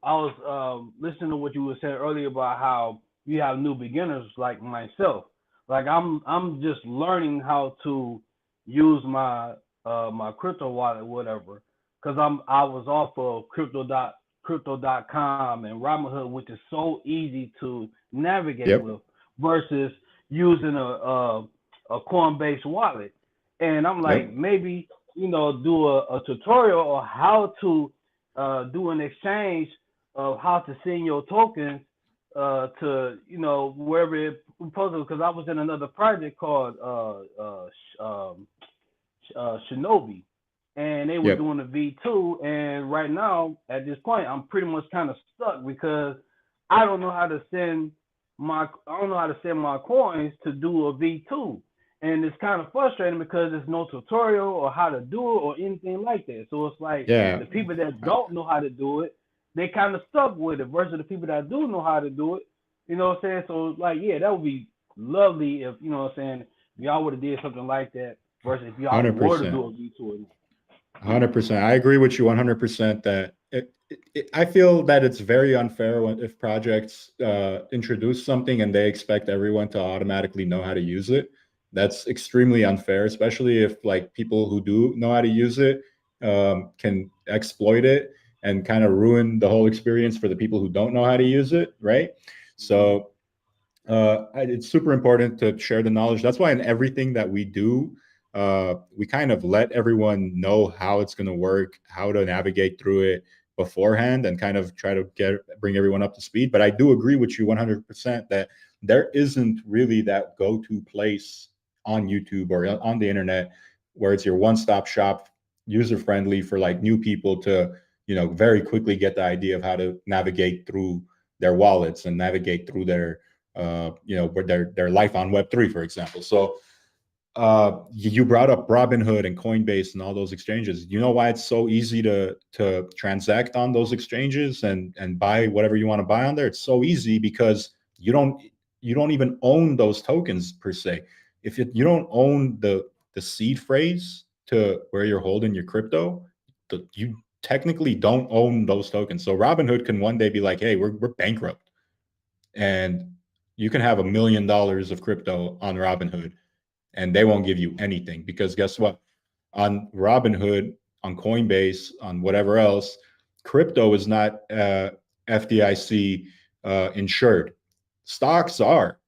I was listening to what you were saying earlier about how you have new beginners like myself. Like I'm just learning how to use my my crypto wallet, whatever, because I was off of crypto.com and Robinhood, which is so easy to navigate Yep. with, versus using a Coinbase wallet. And I'm like, Yep. maybe do a tutorial on how to do an exchange of how to send your tokens to wherever it supposed to, because I was in another project called Shinobi, and they were Yep. doing a V2. And right now, at this point, I'm pretty much kind of stuck, because I don't know how to send my coins to do a V2. And it's kind of frustrating because there's no tutorial or how to do it or anything like that. So it's like Yeah. the people that don't know how to do it, they kind of stuck with it, versus the people that do know how to do it. You know what I'm saying? So like, yeah, that would be lovely if if y'all would have did something like that, versus if y'all were to 100%. do a V2. 100%. I agree with you 100% that I feel that it's very unfair if projects introduce something and they expect everyone to automatically know how to use it. That's extremely unfair, especially if like people who do know how to use it can exploit it and kind of ruin the whole experience for the people who don't know how to use it, right? So it's super important to share the knowledge. That's why in everything that we do, we kind of let everyone know how it's going to work, how to navigate through it beforehand, and kind of try to bring everyone up to speed. But I do agree with you 100% that there isn't really that go-to place on YouTube or on the internet where it's your one-stop shop, user-friendly for like new people to, very quickly get the idea of how to navigate through their wallets and navigate through their their life on Web3, for example. So you brought up Robinhood and Coinbase and all those exchanges. You know why it's so easy to transact on those exchanges and buy whatever you want to buy on there? It's so easy because you don't even own those tokens per se. If you don't own the seed phrase to where you're holding your crypto, you technically don't own those tokens. So Robinhood can one day be like, hey, we're bankrupt, and you can have $1 million of crypto on Robinhood and they won't give you anything, because guess what? On Robinhood, on Coinbase, on whatever else, crypto is not FDIC insured. Stocks are,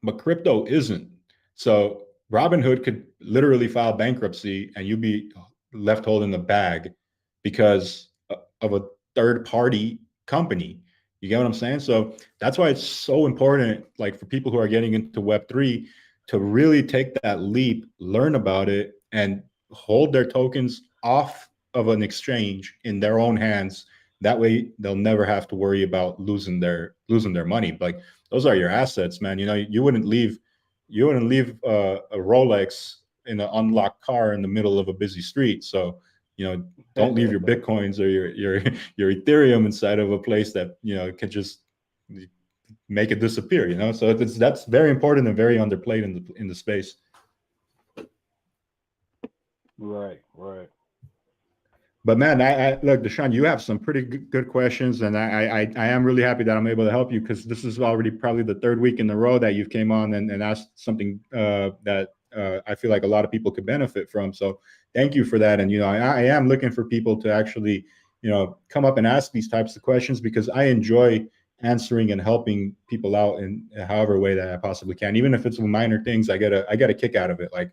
but crypto isn't. So Robinhood could literally file bankruptcy and you'd be left holding the bag because of a third party company. You get what I'm saying? So that's why it's so important, like for people who are getting into Web3, to really take that leap, learn about it, and hold their tokens off of an exchange in their own hands. That way they'll never have to worry about losing their money. Like, those are your assets, man. You know, you wouldn't leave a Rolex in an unlocked car in the middle of a busy street. So, you know, don't leave your Bitcoins or your Ethereum inside of a place that, you know, could just make it disappear, you know. So that's very important and very underplayed in the space. Right. But man, I look, Deshaun, you have some pretty good questions, and I am really happy that I'm able to help you, because this is already probably the third week in a row that you've came on and asked something that I feel like a lot of people could benefit from. So thank you for that. And, you know, I am looking for people to actually, you know, come up and ask these types of questions, because I enjoy answering and helping people out in however way that I possibly can. Even if it's minor things, I get a kick out of it. Like,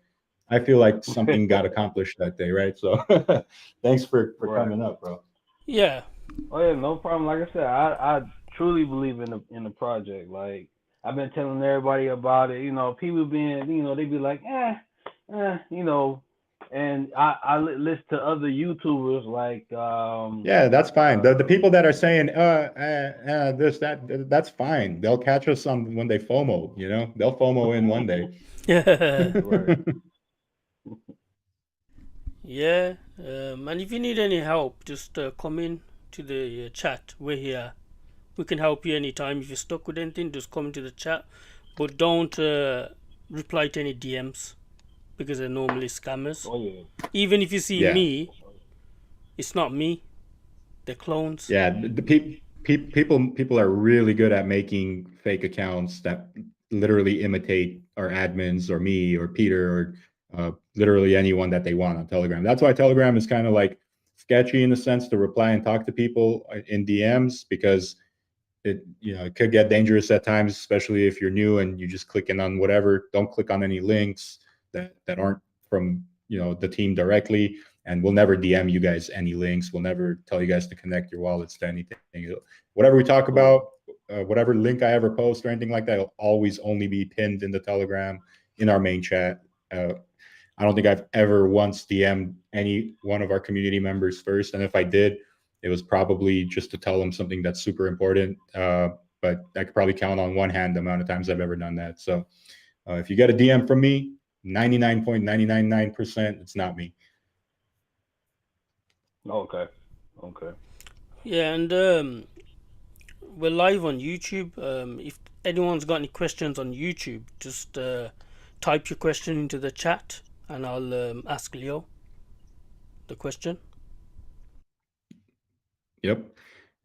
I feel like something got accomplished that day, right? So thanks for coming up, bro. Yeah. Oh yeah, no problem. Like I said, I truly believe in the project. Like, I've been telling everybody about it. You know, people being, you know, they be like, you know, and I listen to other YouTubers like yeah, that's fine. The people that are saying this, that's fine. They'll catch us on when they FOMO, you know. They'll FOMO in one day. Right. Yeah, and if you need any help, just come in to the chat. We're here. We can help you anytime. If you're stuck with anything, just come into the chat. But don't reply to any DMs, because they're normally scammers. Oh yeah. Even if you see me, it's not me. They're clones. Yeah, the people are really good at making fake accounts that literally imitate our admins or me or Peter or literally anyone that they want on Telegram. That's why Telegram is kind of like sketchy in a sense to reply and talk to people in DMs, because it, you know, it could get dangerous at times, especially if you're new and you just clicking on whatever. Don't click on any links that aren't from, you know, the team directly. And we'll never DM you guys any links. We'll never tell you guys to connect your wallets to anything. Whatever we talk about, whatever link I ever post or anything like that, it'll always only be pinned in the Telegram in our main chat. I don't think I've ever once DM'd any one of our community members first. And if I did, it was probably just to tell them something that's super important. But I could probably count on one hand the amount of times I've ever done that. So if you get a DM from me, 99.999%, it's not me. Okay. Yeah, and we're live on YouTube. If anyone's got any questions on YouTube, just type your question into the chat, and I'll ask Leo the question. Yep.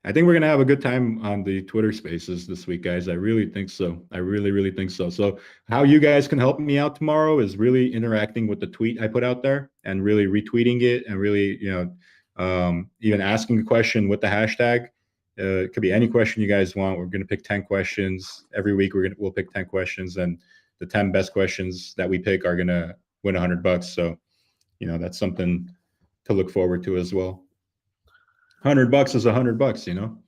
I think we're going to have a good time on the Twitter spaces this week, guys. I really think so. I really think so. So how you guys can help me out tomorrow is really interacting with the tweet I put out there and really retweeting it, and really, you know, even asking a question with the hashtag. It could be any question you guys want. We're going to pick 10 questions every week. We'll pick 10 questions, and the 10 best questions that we pick are going to win $100. So, you know, that's something to look forward to as well. $100 is $100, you know.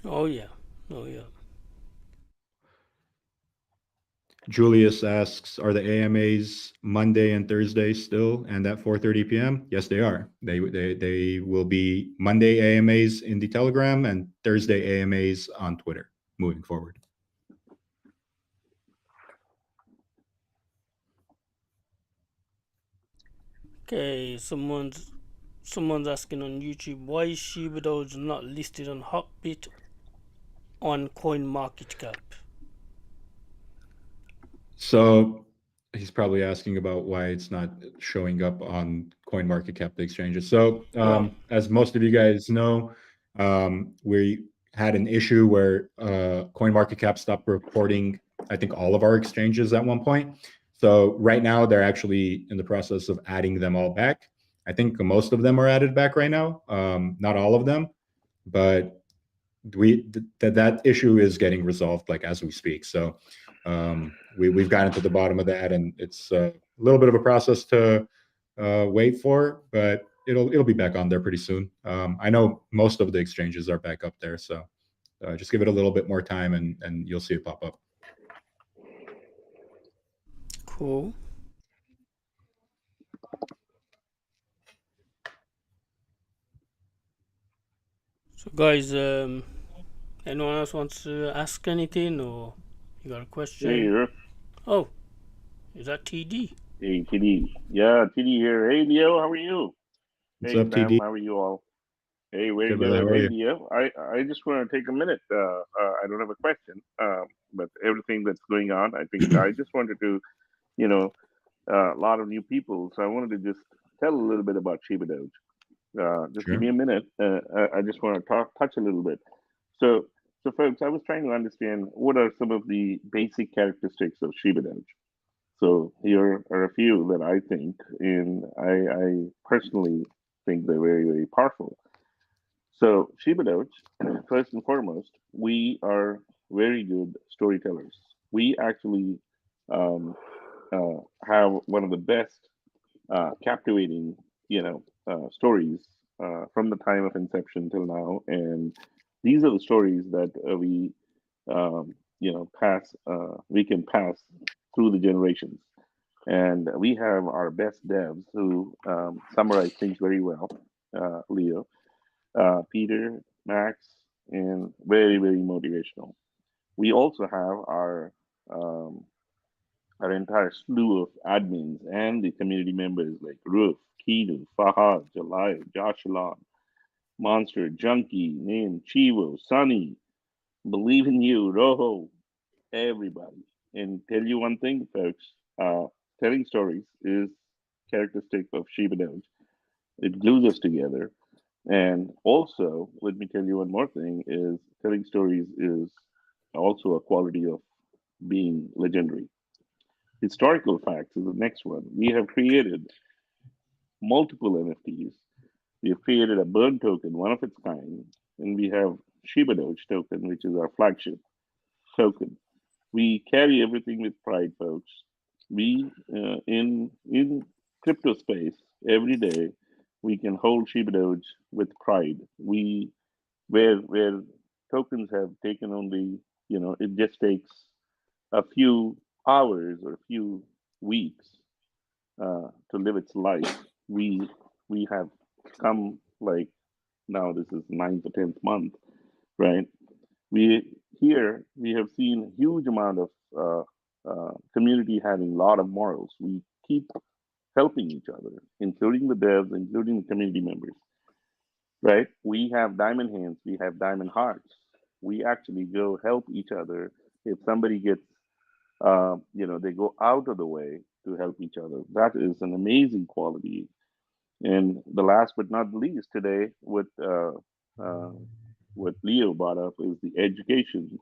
Oh yeah. Julius asks, are the AMAs Monday and Thursday still and at 4:30 p.m.? Yes, they are. They will be Monday AMAs in the Telegram and Thursday AMAs on Twitter moving forward. Okay, someone's asking on YouTube, why is Shibadoge not listed on Hotbit on CoinMarketCap? So he's probably asking about why it's not showing up on CoinMarketCap, the exchanges. So as most of you guys know, we had an issue where CoinMarketCap stopped reporting, I think, all of our exchanges at one point. So right now they're actually in the process of adding them all back. I think most of them are added back right now, not all of them, but that issue is getting resolved like as we speak. So we've gotten to the bottom of that, and it's a little bit of a process to wait for, but it'll be back on there pretty soon. I know most of the exchanges are back up there, so just give it a little bit more time, and you'll see it pop up. Cool. So guys, anyone else wants to ask anything, or you got a question? Hey, Riff. Oh, is that TD? Hey, TD. Yeah, TD here. Hey, Leo, how are you? What's hey, up, Sam, TD? how are you all? Hey, very Good, good. brother. How are Hey, you? Leo, I just want to take a minute. I don't have a question, but everything that's going on, I think I just wanted to, a lot of new people, so I wanted to just tell a little bit about Shibadoge. Just give me a minute. I just want to touch a little bit. So, folks, I was trying to understand what are some of the basic characteristics of Shibadoge. So here are a few that I think, and I personally think they're very, very powerful. So Shibadoge, first and foremost, we are very good storytellers. We actually have one of the best captivating, stories from the time of inception till now, and these are the stories that we can pass through the generations. And we have our best devs who summarize things very well. Leo, Peter, Max, and very, very motivational. We also have our entire slew of admins and the community members like Roof, Kinu, Fahad, Jalai, Joshalon, Monster, Junkie, Nin, Chivo, Sunny, Believe in You, Roho, everybody. And tell you one thing, folks, telling stories is characteristic of Shibadoge. It glues us together. And also, let me tell you one more thing, is telling stories is also a quality of being legendary. Historical facts is the next one. We have created multiple NFTs. We have created a burn token, one of its kind, and we have Shibadoge token, which is our flagship token. We carry everything with pride, folks. We in crypto space every day we can hold Shibadoge with pride. We where tokens have taken only, it just takes a few hours or a few weeks to live its life. We have come, like, now this is 9th or 10th month, right? We have seen a huge amount of community having a lot of morals. We keep helping each other, including the devs, including the community members, right? We have diamond hands, we have diamond hearts. We actually go help each other. If somebody gets, they go out of the way to help each other. That is an amazing quality. And the last but not least, today, what Leo brought up is the education.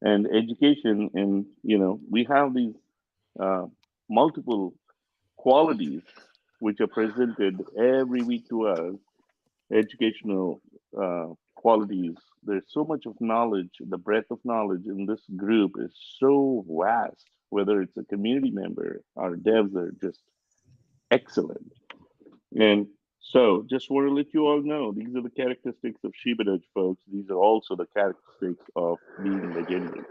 And education, and we have these multiple qualities which are presented every week to us, educational qualities. There's so much of knowledge, the breadth of knowledge in this group is so vast, whether it's a community member, our devs are just excellent. And so just want to let you all know, these are the characteristics of Shibadoge, folks. These are also the characteristics of being legendary.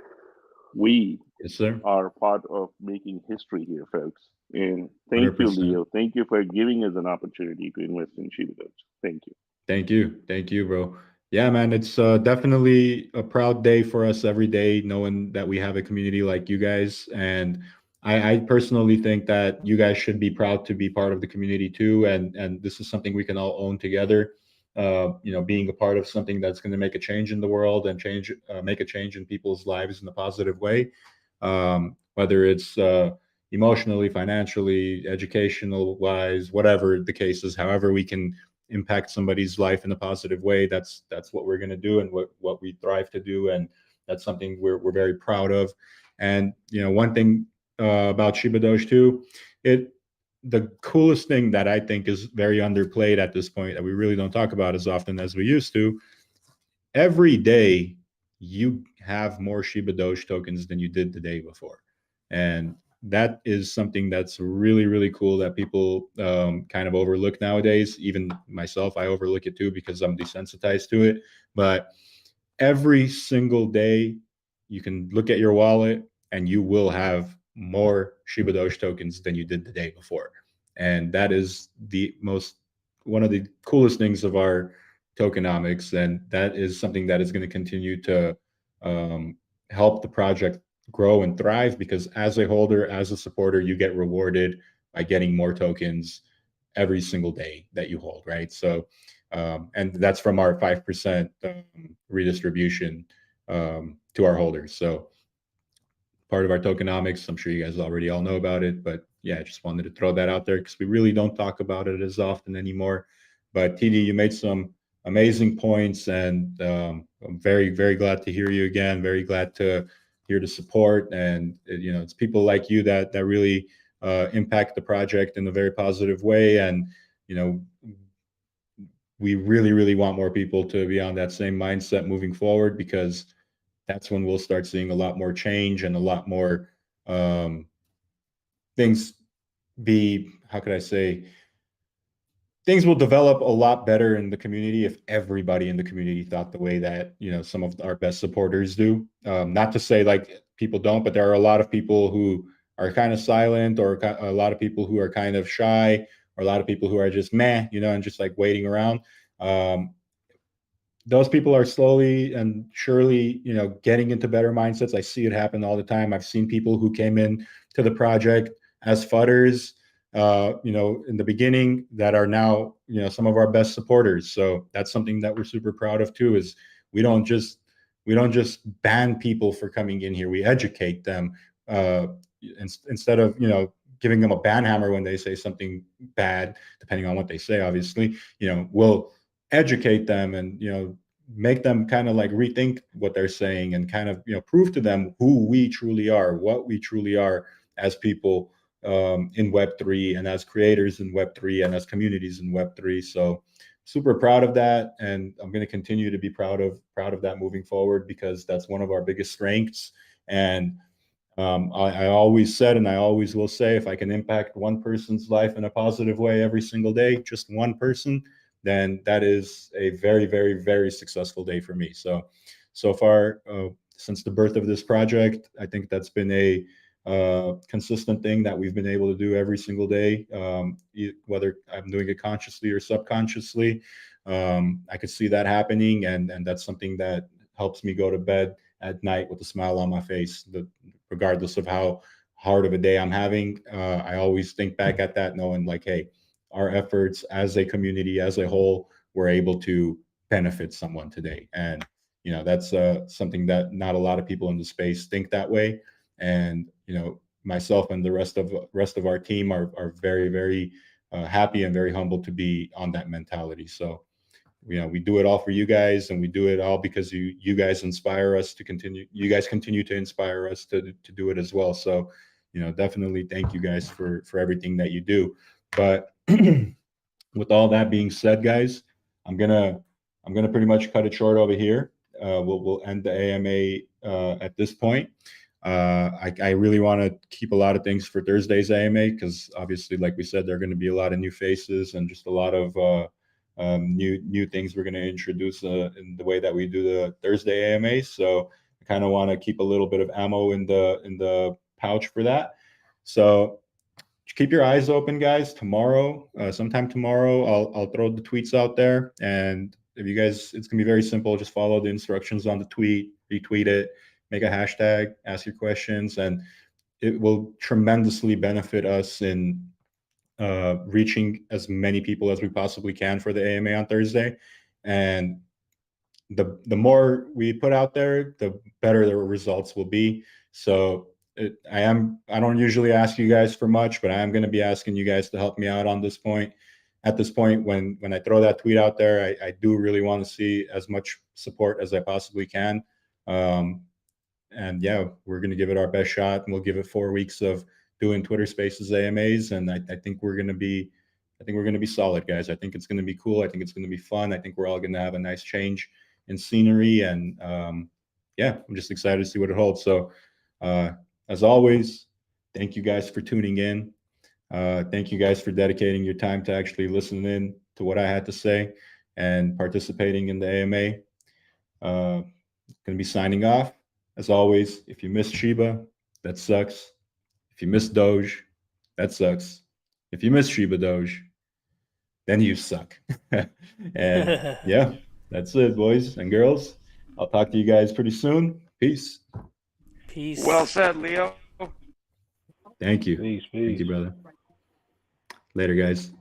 We are part of making history here, folks. And thank 100%. You, Leo. Thank you for giving us an opportunity to invest in Shibadoge. Thank you. Thank you, bro. Yeah, man, it's definitely a proud day for us every day, knowing that we have a community like you guys. And I personally think that you guys should be proud to be part of the community too. And this is something we can all own together. Being a part of something that's going to make a change in the world and make a change in people's lives in a positive way. Whether it's emotionally, financially, educational wise, whatever the case is, however we can impact somebody's life in a positive way, that's what we're going to do and what we thrive to do, and that's something we're very proud of. And one thing about Shibadoge too, the coolest thing that I think is very underplayed at this point that we really don't talk about as often as we used to, every day you have more Shibadoge tokens than you did the day before. And that is something that's really, really cool that people kind of overlook nowadays. Even myself, I overlook it too because I'm desensitized to it. But every single day, you can look at your wallet and you will have more Shibadoge tokens than you did the day before. And that is one of the coolest things of our tokenomics. And that is something that is going to continue to help the project grow and thrive, because as a holder, as a supporter, you get rewarded by getting more tokens every single day that you hold, right? So, and that's from our 5% redistribution to our holders. So part of our tokenomics, I'm sure you guys already all know about it, but yeah, I just wanted to throw that out there because we really don't talk about it as often anymore. But TD, you made some amazing points, and I'm very, very glad to hear you again. Very glad to hear the support, and it's people like you that really impact the project in a very positive way. And we really, really want more people to be on that same mindset moving forward, because that's when we'll start seeing a lot more change and a lot more things be, how could I say, things will develop a lot better in the community if everybody in the community thought the way that some of our best supporters do. Not to say like people don't, but there are a lot of people who are kind of silent, or a lot of people who are kind of shy, or a lot of people who are just meh, and just like waiting around. Those people are slowly and surely, getting into better mindsets. I see it happen all the time. I've seen people who came in to the project as fudders, in the beginning, that are now, some of our best supporters. So that's something that we're super proud of too, is we don't just ban people for coming in here. We educate them, instead of, giving them a ban hammer when they say something bad, depending on what they say, obviously, we'll educate them and, make them kind of like rethink what they're saying, and kind of, prove to them who we truly are, what we truly are as people in Web3, and as creators in Web3, and as communities in Web3. So super proud of that. And I'm going to continue to be proud of that moving forward, because that's one of our biggest strengths. And I always said, and I always will say, if I can impact one person's life in a positive way every single day, just one person, then that is a very, very, very successful day for me. So far, since the birth of this project, I think that's been a consistent thing that we've been able to do every single day, whether I'm doing it consciously or subconsciously. I could see that happening, and that's something that helps me go to bed at night with a smile on my face, regardless of how hard of a day I'm having. I always think back at that knowing like, hey, our efforts as a community, as a whole, were able to benefit someone today. And, that's something that not a lot of people in the space think that way. And, myself and the rest of our team are very, very happy and very humbled to be on that mentality. So, we do it all for you guys, and we do it all because you guys inspire us to continue. You guys continue to inspire us to do it as well. So, definitely thank you guys for everything that you do. But with all that being said, guys, I'm gonna pretty much cut it short over here. We'll end the AMA at this point. I really want to keep a lot of things for Thursday's AMA, because obviously, like we said, there are going to be a lot of new faces and just a lot of new things we're going to introduce in the way that we do the Thursday AMA. So I kind of want to keep a little bit of ammo in the pouch for that. So keep your eyes open, guys. Tomorrow, sometime tomorrow, I'll throw the tweets out there, and if you guys, it's gonna be very simple. Just follow the instructions on the tweet, retweet it, make a hashtag, ask your questions, and it will tremendously benefit us in reaching as many people as we possibly can for the AMA on Thursday. And the more we put out there, the better the results will be. So I don't usually ask you guys for much, but I am going to be asking you guys to help me out on this point. At this point, when I throw that tweet out there, I do really want to see as much support as I possibly can. And yeah, we're going to give it our best shot, and we'll give it 4 weeks of doing Twitter Spaces AMAs, and I think we're going to be solid, guys. I think it's going to be cool. I think it's going to be fun. I think we're all going to have a nice change in scenery, and yeah, I'm just excited to see what it holds. So as always, Thank you guys for tuning in. Thank you guys for dedicating your time to actually listening in to what I had to say and participating in the AMA. Going to be signing off. As always, if you missed Shiba, that sucks. If you missed Doge, that sucks. If you missed Shiba Doge, then you suck. And yeah, that's it, boys and girls. I'll talk to you guys pretty soon. Peace. Peace. Well said, Leo. Thank you. Peace. Thank you, brother. Later, guys.